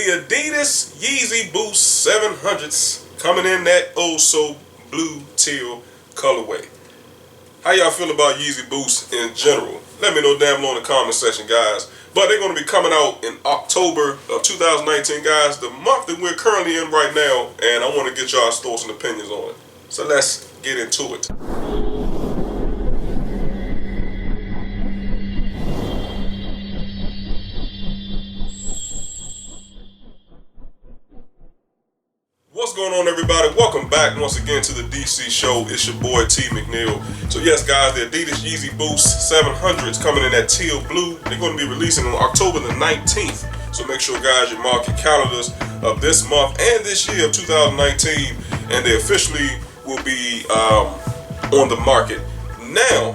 the Adidas Yeezy Boost 700s coming in that oh so blue teal colorway. How y'all feel about Yeezy Boost in general? Let me know down below in the comment section, guys. But they're going to be coming out in October of 2019, guys, the month that we're currently in right now, and I want to get y'all's thoughts and opinions on it. So let's get into it. What's going on, everybody? Welcome back once again to the DC show. It's your boy T McNeil. So yes, guys, the Adidas Yeezy Boost 700s coming in that teal blue. They're going to be releasing on October the 19th. So make sure, guys, you mark your calendars of this month and this year of 2019, and they officially will be on the market. Now,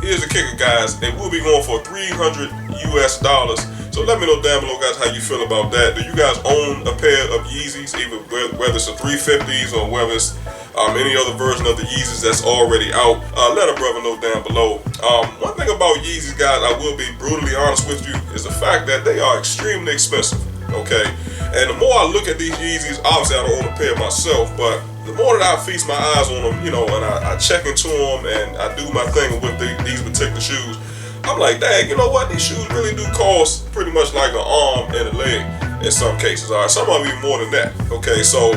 here's the kicker, guys. They will be going for $300 US. So let me know down below, guys, how you feel about that. Do you guys own a pair of Yeezys, either whether it's a 350s or whether it's any other version of the Yeezys that's already out? Let a brother know down below. One thing about Yeezys, guys, I will be brutally honest with you, is the fact that they are extremely expensive, okay? And the more I look at these Yeezys, obviously I don't own a pair myself, but the more that I feast my eyes on them, you know, and I check into them and I do my thing with these particular shoes, I'm like, dang, you know what? These shoes really do cost pretty much like an arm and a leg in some cases. All right, some of them even more than that. Okay, so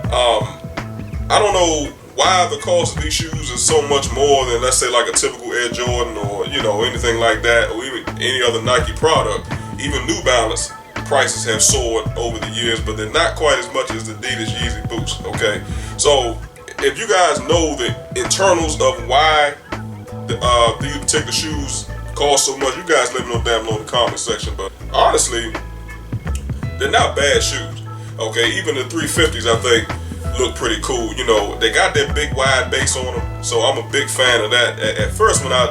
I don't know why the cost of these shoes is so much more than, let's say, like a typical Air Jordan or, you know, anything like that, or even any other Nike product. Even New Balance prices have soared over the years, but they're not quite as much as the Adidas Yeezy Boost. Okay, so if you guys know the internals of why these particular shoes cost so much, you guys let me know down below in the comment section. But honestly, they're not bad shoes. Okay, even the 350s I think look pretty cool. You know, they got that big wide base on them, so I'm a big fan of that. At first, when I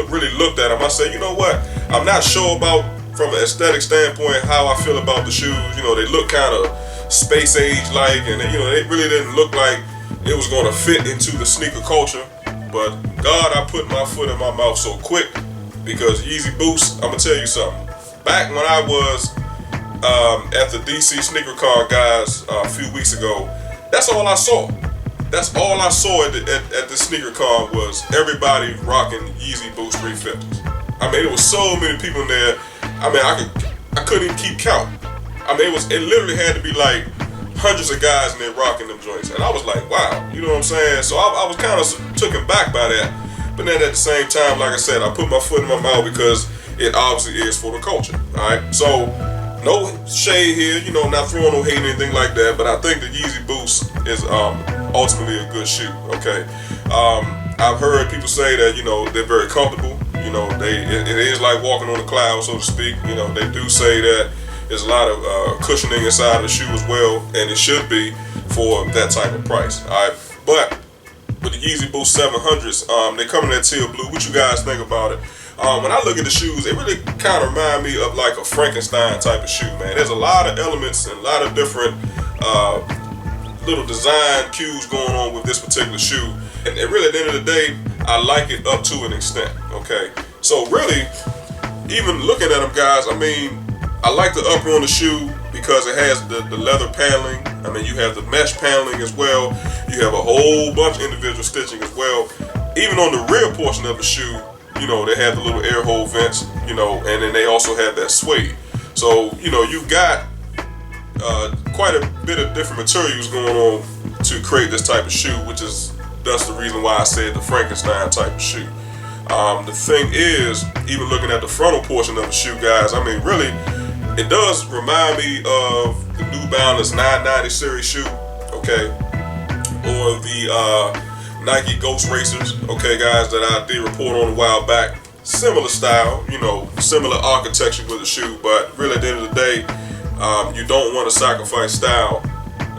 really looked at them, I said, you know what, I'm not sure about, from an aesthetic standpoint, how I feel about the shoes. You know, they look kind of space age like, and you know, they really didn't look like it was going to fit into the sneaker culture. But God, I put my foot in my mouth so quick, because Yeezy Boost, I'm gonna tell you something. Back when I was at the DC Sneaker Con, guys, a few weeks ago, that's all I saw. That's all I saw at the Sneaker Con was everybody rocking Yeezy Boost 350s. I mean, there was so many people in there. I mean, I couldn't even keep count. I mean, it literally had to be like hundreds of guys in there rocking them joints, and I was like, wow, you know what I'm saying? So I was kind of taken back by that, but then at the same time, like I said, I put my foot in my mouth because it obviously is for the culture. All right, so no shade here, you know, not throwing no hate or anything like that, but I think the Yeezy Boost is ultimately a good shoe. Okay, I've heard people say that, you know, they're very comfortable. You know, it is like walking on a cloud, so to speak. You know, they do say that there's a lot of cushioning inside of the shoe as well, and it should be for that type of price. All right, but with the Yeezy Boost 700s, they come in that teal blue. What you guys think about it? When I look at the shoes, they really kind of remind me of like a Frankenstein type of shoe, man. There's a lot of elements and a lot of different little design cues going on with this particular shoe, and really at the end of the day, I like it up to an extent. Okay, so really, even looking at them, guys, I mean, I like the upper on the shoe because it has the leather paneling. I mean, you have the mesh paneling as well. You have a whole bunch of individual stitching as well. Even on the rear portion of the shoe, you know, they have the little air hole vents, you know, and then they also have that suede. So, you know, you've got quite a bit of different materials going on to create this type of shoe, which is that's the reason why I said the Frankenstein type of shoe. The thing is, even looking at the frontal portion of the shoe, guys, I mean, really, it does remind me of the New Balance 990 series shoe, okay, or the Nike Ghost Racers, okay, guys, that I did report on a while back. Similar style, you know, similar architecture with the shoe, but really at the end of the day, you don't want to sacrifice style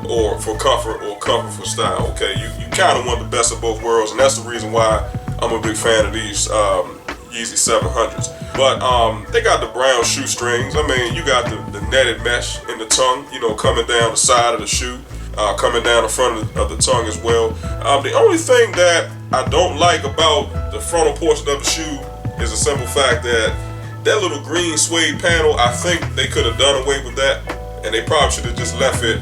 or for comfort or comfort for style, okay? You kind of want the best of both worlds, and that's the reason why I'm a big fan of these Yeezy 700s. But they got the brown shoestrings. I mean, you got the netted mesh in the tongue, you know, coming down the side of the shoe, coming down the front of the tongue as well. The only thing that I don't like about the frontal portion of the shoe is the simple fact that that little green suede panel, I think they could have done away with that and they probably should have just left it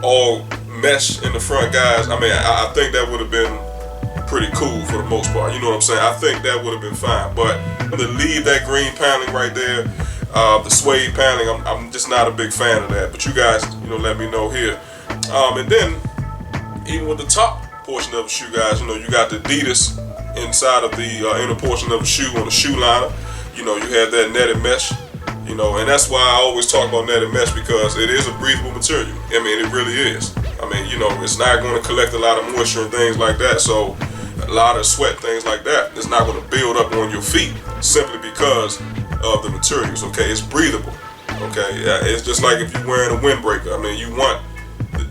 all mesh in the front, guys. I mean, I think that would have been pretty cool for the most part. You know what I'm saying? I think that would have been fine. But to leave that green paneling right there, the suede paneling, I'm just not a big fan of that. But you guys, let me know here. And then, even with the top portion of the shoe, guys, you got the Adidas inside of the inner portion of the shoe on the shoe liner. You have that netted mesh. And that's why I always talk about netted mesh, because it is a breathable material. I mean, it really is. I mean, it's not going to collect a lot of moisture and things like that. So a lot of sweat, things like that, it's not going to build up on your feet simply because of the materials. Okay, it's breathable. Okay, it's just like if you're wearing a windbreaker. I mean, you want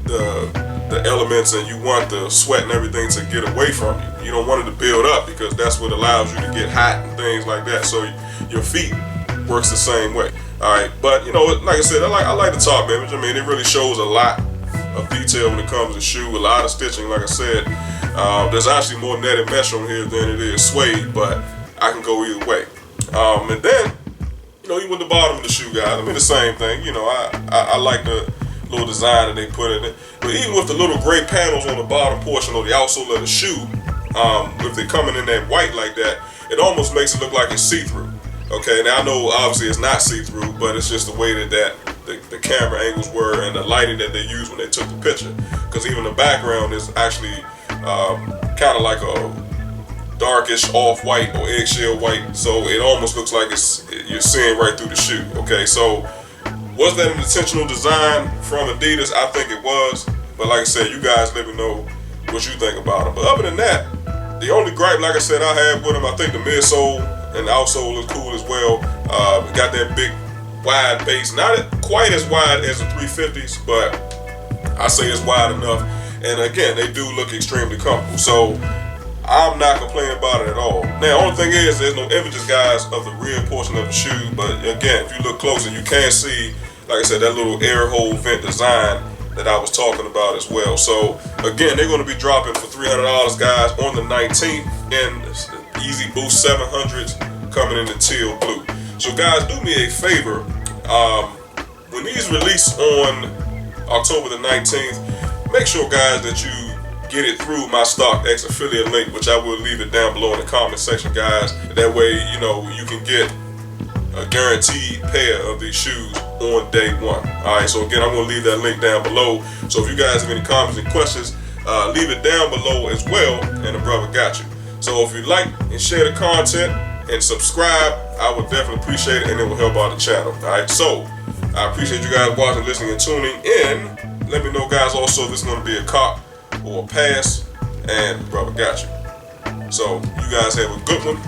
the elements and you want the sweat and everything to get away from you. You don't want it to build up, because that's what allows you to get hot and things like that. So your feet works the same way. All right, but like I said, I like the top image. I mean, it really shows a lot of detail when it comes to the shoe. A lot of stitching, like I said. There's actually more netted mesh on here than it is suede, but I can go either way. And then, even with the bottom of the shoe, guys, I mean, the same thing. I like the little design that they put in it. But even with the little gray panels on the bottom portion of the outsole of the shoe, if they're coming in that white like that, it almost makes it look like it's see-through. Okay, now I know obviously it's not see-through, but it's just the way that the camera angles were and the lighting that they used when they took the picture. Because even the background is actually kind of like a darkish off-white or eggshell white, so it almost looks like you're seeing right through the shoe. Okay, so was that an intentional design from Adidas? I think it was, but like I said, you guys let me know what you think about it. But other than that, the only gripe, like I said, I have with them, I think the midsole and the outsole is cool as well. Got that big wide base, not quite as wide as the 350s, but I say it's wide enough. And again, they do look extremely comfortable, so I'm not complaining about it at all. Now, the only thing is, there's no images, guys, of the rear portion of the shoe, but again, if you look closer, you can see, like I said, that little air hole vent design that I was talking about as well. So again, they're going to be dropping for $300, guys, on the 19th in YEEZY Boost 700s coming in the teal blue. So guys, do me a favor, when these release on October the 19th, make sure, guys, that you get it through my StockX affiliate link, which I will leave it down below in the comment section, guys. That way, you can get a guaranteed pair of these shoes on day one. Alright, so again, I'm going to leave that link down below. So if you guys have any comments and questions, leave it down below as well, and the brother got you. So if you like and share the content and subscribe, I would definitely appreciate it, and it will help out the channel. Alright, so I appreciate you guys watching, listening, and tuning in. Let me know, guys, also if this is going to be a cop or a pass, and the brother got you. So you guys have a good one.